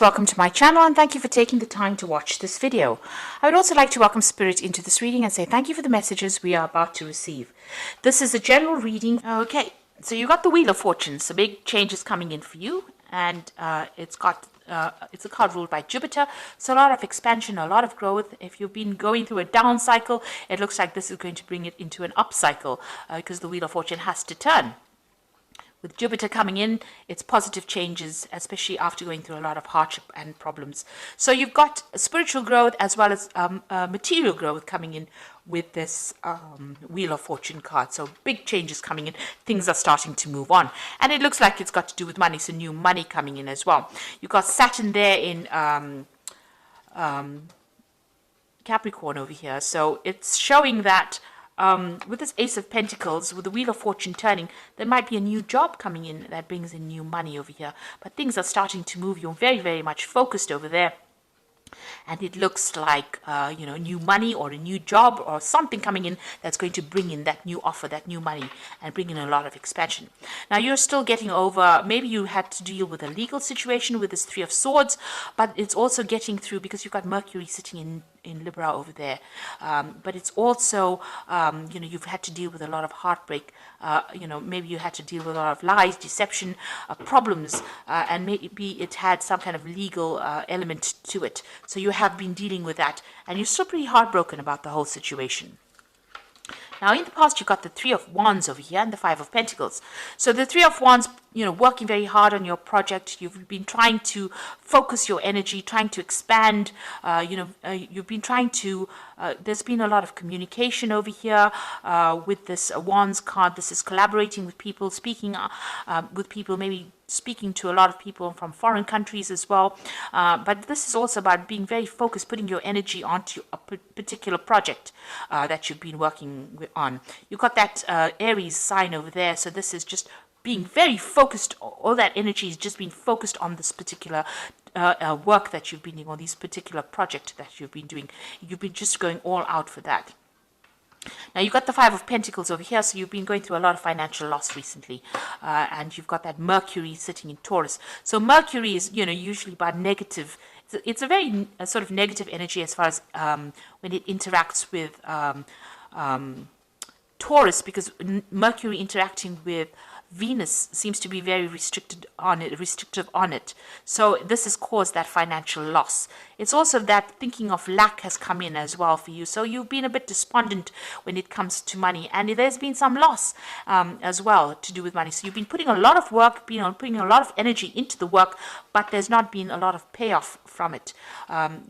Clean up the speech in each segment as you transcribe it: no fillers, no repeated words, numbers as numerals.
Welcome to my channel and thank you for taking the time to watch this video. I would also like to welcome Spirit into this reading and say thank you for the messages we are about to receive. This is a general reading. Okay, so you got the Wheel of Fortune, so big changes coming in for you, and it's a card ruled by Jupiter, so a lot of expansion, a lot of growth. If you've been going through a down cycle, it looks like this is going to bring it into an up cycle because the Wheel of Fortune has to turn. With Jupiter coming in, it's positive changes, especially after going through a lot of hardship and problems. So you've got spiritual growth as well as material growth coming in with this Wheel of Fortune card. So big changes coming in. Things are starting to move on. And it looks like it's got to do with money, so new money coming in as well. You've got Saturn there in Capricorn over here. So it's showing that with this Ace of Pentacles, with the Wheel of Fortune turning, there might be a new job coming in that brings in new money over here. But things are starting to move. You're very, very much focused over there. And it looks like, new money or a new job or something coming in that's going to bring in that new offer, that new money, and bring in a lot of expansion. Now, you're still getting over, maybe you had to deal with a legal situation with this Three of Swords, but it's also getting through because you've got Mercury sitting in Libra over there. But it's also, you've had to deal with a lot of heartbreak. Maybe you had to deal with a lot of lies, deception, problems, and maybe it had some kind of legal element to it. So you have been dealing with that, and you're still pretty heartbroken about the whole situation. Now, in the past, you got the Three of Wands over here and the Five of Pentacles. So the Three of Wands, working very hard on your project. You've been trying to focus your energy, trying to expand. You've been trying to, there's been a lot of communication over here with this Wands card. This is collaborating with people, speaking with people, maybe speaking to a lot of people from foreign countries as well. But this is also about being very focused, putting your energy onto a particular project that you've been working on. You've got that Aries sign over there. So this is just being very focused. All that energy is just being focused on this particular work that you've been doing, or this particular project that you've been doing. You've been just going all out for that. Now, you've got the Five of Pentacles over here, so you've been going through a lot of financial loss recently. And you've got that Mercury sitting in Taurus. So Mercury is, usually about negative. It's a very sort of negative energy as far as when it interacts with Taurus, because Mercury interacting with Venus seems to be very restrictive on it. So this has caused that financial loss. It's also that thinking of lack has come in as well for you. So you've been a bit despondent when it comes to money, and there's been some loss as well to do with money. So you've been putting a lot of work, putting a lot of energy into the work, but there's not been a lot of payoff from it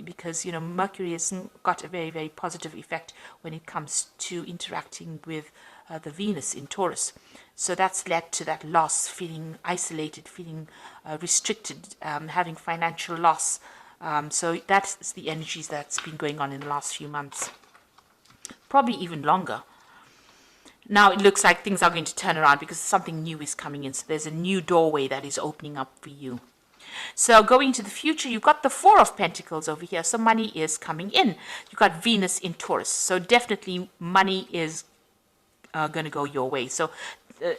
because Mercury has got a very, very positive effect when it comes to interacting with the Venus in Taurus. So that's led to that loss, feeling isolated, feeling restricted, having financial loss. So that's the energies that's been going on in the last few months, probably even longer. Now it looks like things are going to turn around because something new is coming in. So there's a new doorway that is opening up for you. So going into the future, you've got the Four of Pentacles over here. So money is coming in. You've got Venus in Taurus. So definitely money is going to go your way. So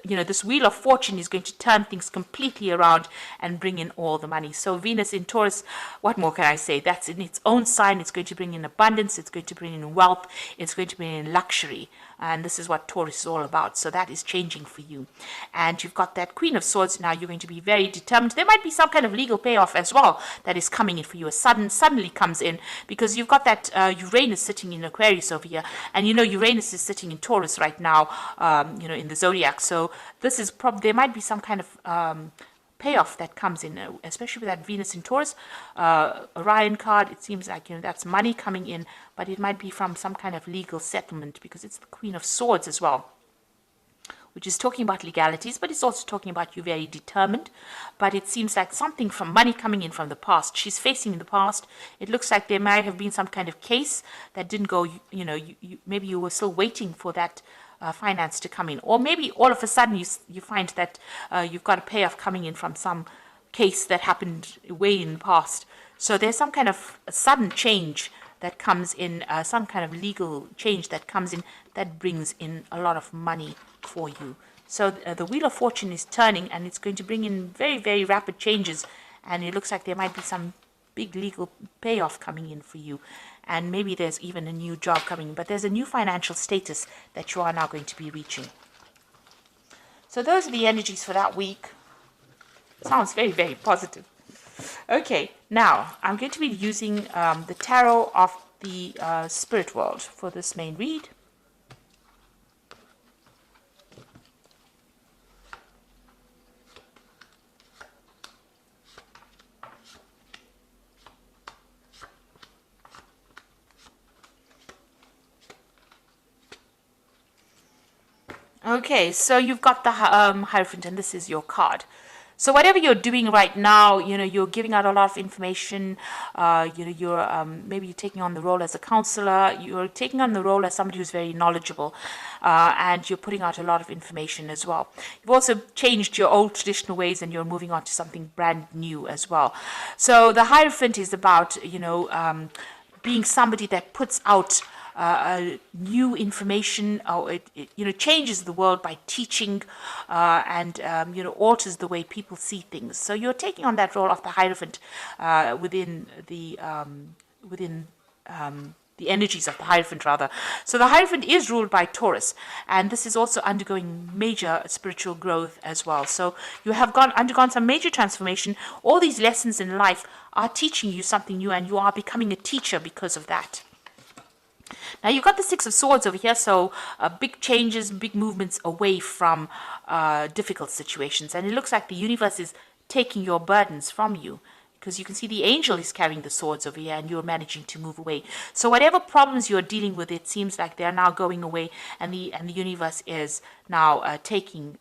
this Wheel of Fortune is going to turn things completely around and bring in all the money. So Venus in Taurus, what more can I say? That's in its own sign. It's going to bring in abundance. It's going to bring in wealth. It's going to bring in luxury. And this is what Taurus is all about. So that is changing for you. And you've got that Queen of Swords. Now you're going to be very determined. There might be some kind of legal payoff as well that is coming in for you. Suddenly comes in because you've got that Uranus sitting in Aquarius over here. And Uranus is sitting in Taurus right now, in the zodiac. So this is there might be some kind of payoff that comes in, especially with that Venus in Taurus. Orion card, it seems like, that's money coming in, but it might be from some kind of legal settlement because it's the Queen of Swords as well, which is talking about legalities, but it's also talking about you very determined. But it seems like something from money coming in from the past. She's facing the past. It looks like there might have been some kind of case that didn't go, maybe you were still waiting for that finance to come in, or maybe all of a sudden you find that you've got a payoff coming in from some case that happened way in the past. So there's some kind of a sudden change that comes in, some kind of legal change that comes in that brings in a lot of money for you. So the Wheel of Fortune is turning, and it's going to bring in very, very rapid changes and it looks like there might be some big legal payoff coming in for you, and maybe there's even a new job coming, but there's a new financial status that you are now going to be reaching. So those are the energies for that week. Sounds very, very positive. Okay, now I'm going to be using the tarot of the spirit world for this main read. Okay, so you've got the Hierophant, and this is your card. So whatever you're doing right now, you're giving out a lot of information. You're maybe you're taking on the role as a counselor. You're taking on the role as somebody who's very knowledgeable, and you're putting out a lot of information as well. You've also changed your old traditional ways, and you're moving on to something brand new as well. So the Hierophant is about being somebody that puts out new information, or it changes the world by teaching, and alters the way people see things. So you're taking on that role of the Hierophant within the energies of the Hierophant, rather. So the Hierophant is ruled by Taurus, and this is also undergoing major spiritual growth as well. So you have undergone some major transformation. All these lessons in life are teaching you something new, and you are becoming a teacher because of that. Now you've got the Six of Swords over here, so big changes, big movements away from difficult situations. And it looks like the universe is taking your burdens from you, because you can see the angel is carrying the swords over here, and you're managing to move away. So whatever problems you're dealing with, it seems like they're now going away, and the universe is now taking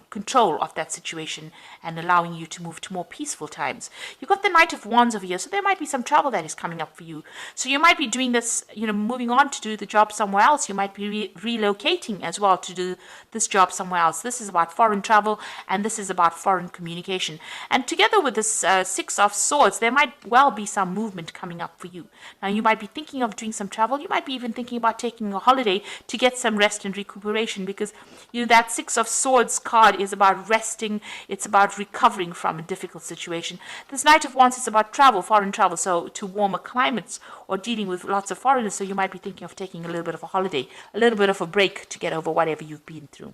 control of that situation and allowing you to move to more peaceful times. You've got the Knight of Wands over here, so there might be some travel that is coming up for you. So you might be doing this, moving on to do the job somewhere else. You might be relocating as well to do this job somewhere else. This is about foreign travel, and this is about foreign communication. And together with this Six of Swords, there might well be some movement coming up for you. Now you might be thinking of doing some travel. You might be even thinking about taking a holiday to get some rest and recuperation, because that Six of Swords card is about resting. It's about recovering from a difficult situation. This Knight of Wands is about travel, foreign travel, so to warmer climates, or dealing with lots of foreigners. So you might be thinking of taking a little bit of a holiday, a little bit of a break to get over whatever you've been through.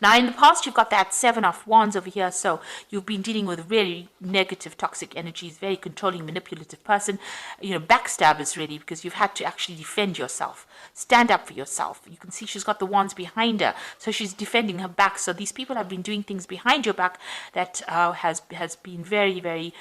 Now, in the past, you've got that Seven of Wands over here. So you've been dealing with really negative, toxic energies, very controlling, manipulative person, backstabbers, really, because you've had to actually defend yourself, stand up for yourself. You can see she's got the wands behind her, so she's defending her back. So these people have been doing things behind your back that has been very, very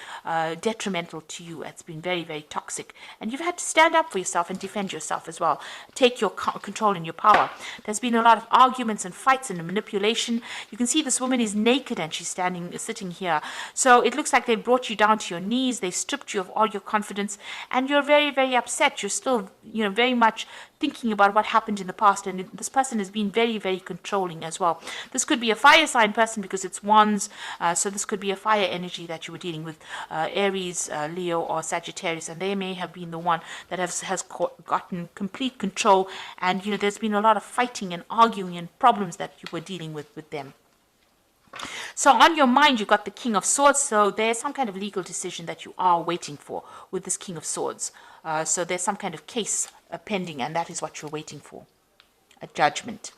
detrimental to you. It's been very, very toxic, and you've had to stand up for yourself and defend yourself as well. Take your control and your power. There's been a lot of arguments and fights and manipulation. You can see this woman is naked, and she's sitting here. So it looks like they brought you down to your knees. They stripped you of all your confidence, and you're very, very upset. You're still, very much thinking about what happened in the past, and this person has been very, very controlling as well. This could be a fire sign person because it's wands, so this could be a fire energy that you were dealing with, Aries, Leo, or Sagittarius, and they may have been the one that has gotten complete control, and there's been a lot of fighting and arguing and problems that you were dealing with them. So on your mind, you've got the King of Swords. So there's some kind of legal decision that you are waiting for with this King of Swords. So there's some kind of case pending, and that is what you're waiting for, a judgment.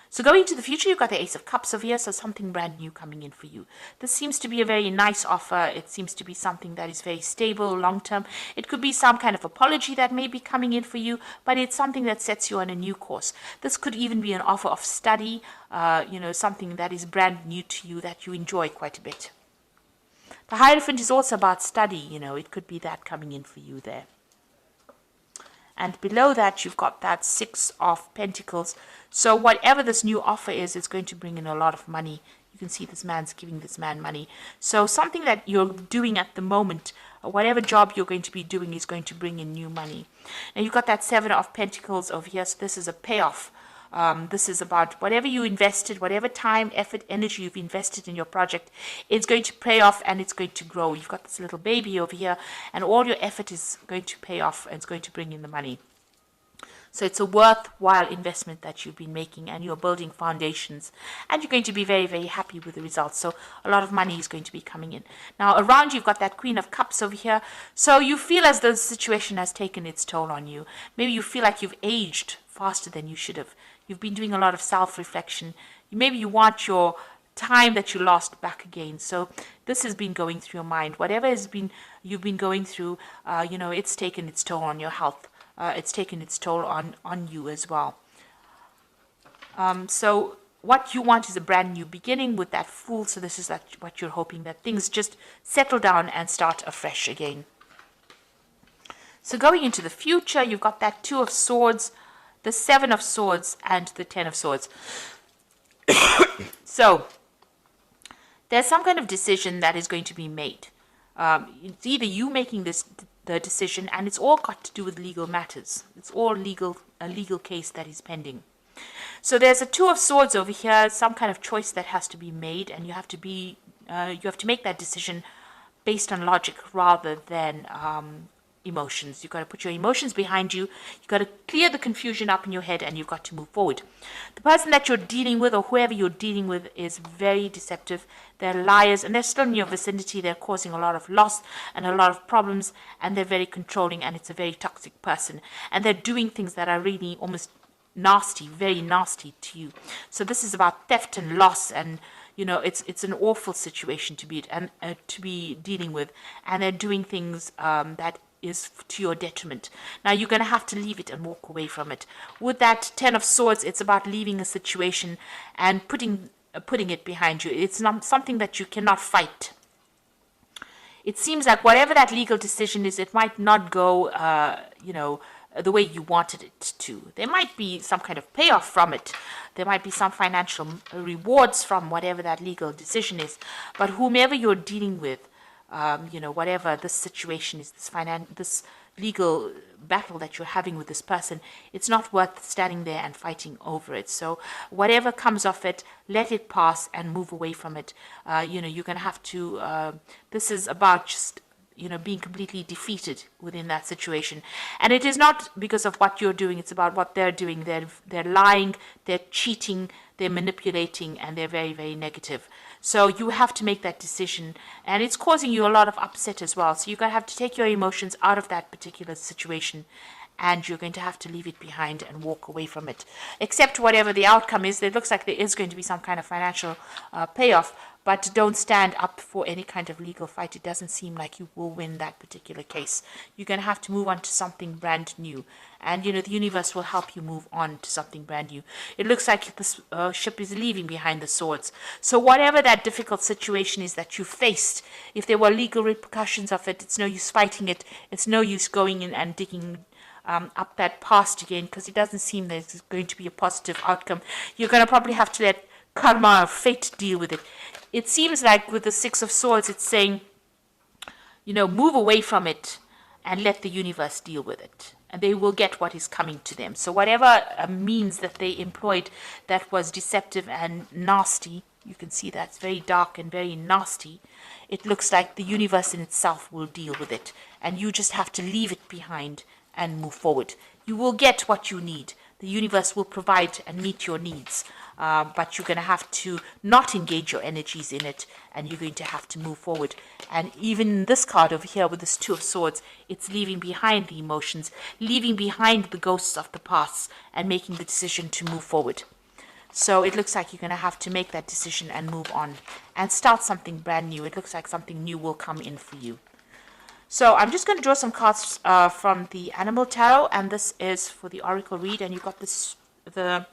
So going to the future, you've got the Ace of Cups over here, so something brand new coming in for you. This seems to be a very nice offer. It seems to be something that is very stable, long-term. It could be some kind of apology that may be coming in for you, but it's something that sets you on a new course. This could even be an offer of study, something that is brand new to you that you enjoy quite a bit. The Hierophant is also about study, it could be that coming in for you there. And below that, you've got that Six of Pentacles. So whatever this new offer is, it's going to bring in a lot of money. You can see this man's giving this man money. So something that you're doing at the moment, whatever job you're going to be doing, is going to bring in new money. Now you've got that Seven of Pentacles over here. So this is a payoff. This is about whatever you invested, whatever time, effort, energy you've invested in your project, it's going to pay off, and it's going to grow. You've got this little baby over here, and all your effort is going to pay off, and it's going to bring in the money. So it's a worthwhile investment that you've been making, and you're building foundations, and you're going to be very, very happy with the results. So a lot of money is going to be coming in. Now around you've got that Queen of Cups over here. So you feel as though the situation has taken its toll on you. Maybe you feel like you've aged faster than you should have. You've been doing a lot of self-reflection. Maybe you want your time that you lost back again. So this has been going through your mind. Whatever you've been going through, it's taken its toll on your health. It's taken its toll on you as well. So what you want is a brand new beginning with that Fool. So this is what you're hoping, that things just settle down and start afresh again. So going into the future, you've got that Two of Swords, the Seven of Swords, and the Ten of Swords. So there's some kind of decision that is going to be made. It's either you making the decision, and it's all got to do with legal matters. It's all a legal case that is pending. So there's a Two of Swords over here, some kind of choice that has to be made, and you have to make that decision based on logic rather than emotions. You've got to put your emotions behind you. You've got to clear the confusion up in your head, and you've got to move forward. The person that you're dealing with, or whoever you're dealing with, is very deceptive. They're liars, and they're still in your vicinity. They're causing a lot of loss and a lot of problems, and they're very controlling, and it's a very toxic person. And they're doing things that are really almost nasty, very nasty to you. So this is about theft and loss, and it's an awful situation to be dealing with, and they're doing things that is to your detriment. Now you're going to have to leave it and walk away from it. With that Ten of Swords, it's about leaving a situation and putting it behind you. It's not something that you cannot fight. It seems like whatever that legal decision is, it might not go, the way you wanted it to. There might be some kind of payoff from it. There might be some financial rewards from whatever that legal decision is. But whomever you're dealing with, whatever this situation is, this legal battle that you're having with this person, it's not worth standing there and fighting over it. So whatever comes of it, let it pass and move away from it. You're going to have to, this is about just, being completely defeated within that situation. And it is not because of what you're doing, it's about what they're doing. They're lying, they're cheating, they're manipulating, and they're very, very negative. So you have to make that decision, and it's causing you a lot of upset as well. So you're going to have to take your emotions out of that particular situation, and you're going to have to leave it behind and walk away from it. Except whatever the outcome is, it looks like there is going to be some kind of financial payoff, but don't stand up for any kind of legal fight. It doesn't seem like you will win that particular case. You're going to have to move on to something brand new. And, the universe will help you move on to something brand new. It looks like this ship is leaving behind the swords. So whatever that difficult situation is that you faced, if there were legal repercussions of it, it's no use fighting it. It's no use going in and digging up that past again, because it doesn't seem there's going to be a positive outcome. You're going to probably have to let karma or fate deal with it. It seems like with the Six of Swords, it's saying, move away from it and let the universe deal with it. And they will get what is coming to them. So whatever means that they employed that was deceptive and nasty, you can see that's very dark and very nasty. It looks like the universe in itself will deal with it. And you just have to leave it behind and move forward. You will get what you need. The universe will provide and meet your needs. But you're going to have to not engage your energies in it, and you're going to have to move forward. And even this card over here with this Two of Swords, it's leaving behind the emotions, leaving behind the ghosts of the past, and making the decision to move forward. So it looks like you're going to have to make that decision and move on and start something brand new. It looks like something new will come in for you. So I'm just going to draw some cards from the Animal Tarot, and this is for the Oracle read. And you've got the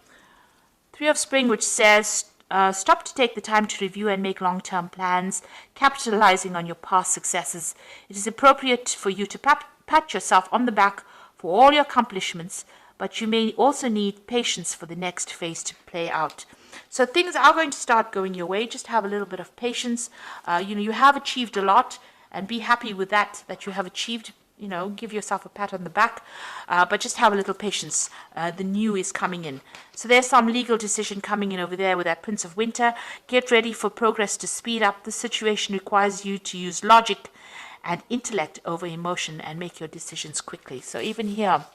Three of Spring, which says, stop to take the time to review and make long-term plans, capitalizing on your past successes. It is appropriate for you to pat yourself on the back for all your accomplishments, but you may also need patience for the next phase to play out. So things are going to start going your way. Just have a little bit of patience. You have achieved a lot, and be happy with that you have achieved. Give yourself a pat on the back, but just have a little patience. The new is coming in. So there's some legal decision coming in over there with that Prince of Winter. Get ready for progress to speed up. The situation requires you to use logic and intellect over emotion and make your decisions quickly. So even here,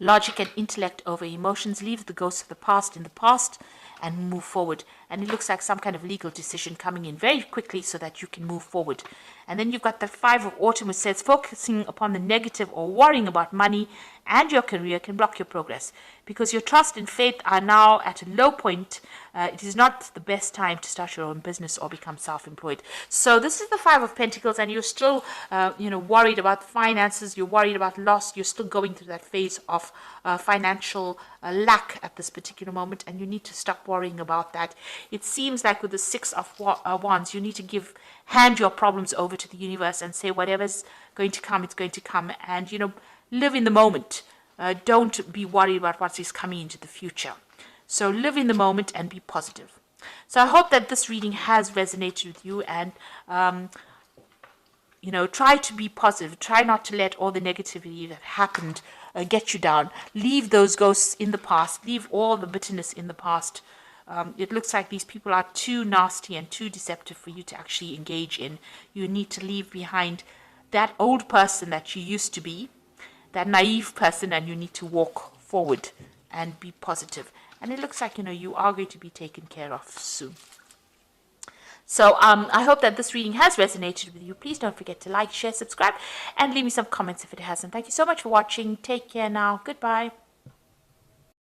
logic and intellect over emotions. Leave the ghosts of the past in the past and move forward. And it looks like some kind of legal decision coming in very quickly so that you can move forward. And then you've got the Five of Autumn, which says focusing upon the negative or worrying about money and your career can block your progress because your trust and faith are now at a low point. It is not the best time to start your own business or become self-employed. So this is the Five of Pentacles, and you're still, worried about finances. You're worried about loss. You're still going through that phase of financial lack at this particular moment, and you need to stop worrying about that. It seems like with the Six of Wands, you need to hand your problems over to the universe and say whatever's going to come, it's going to come, and live in the moment. Don't be worried about what is coming into the future. So live in the moment and be positive. So I hope that this reading has resonated with you, and try to be positive. Try not to let all the negativity that happened get you down. Leave those ghosts in the past. Leave all the bitterness in the past. It looks like these people are too nasty and too deceptive for you to actually engage in. You need to leave behind that old person that you used to be, that naive person, and you need to walk forward and be positive. And it looks like, you are going to be taken care of soon. So I hope that this reading has resonated with you. Please don't forget to like, share, subscribe, and leave me some comments if it hasn't. Thank you so much for watching. Take care now. Goodbye.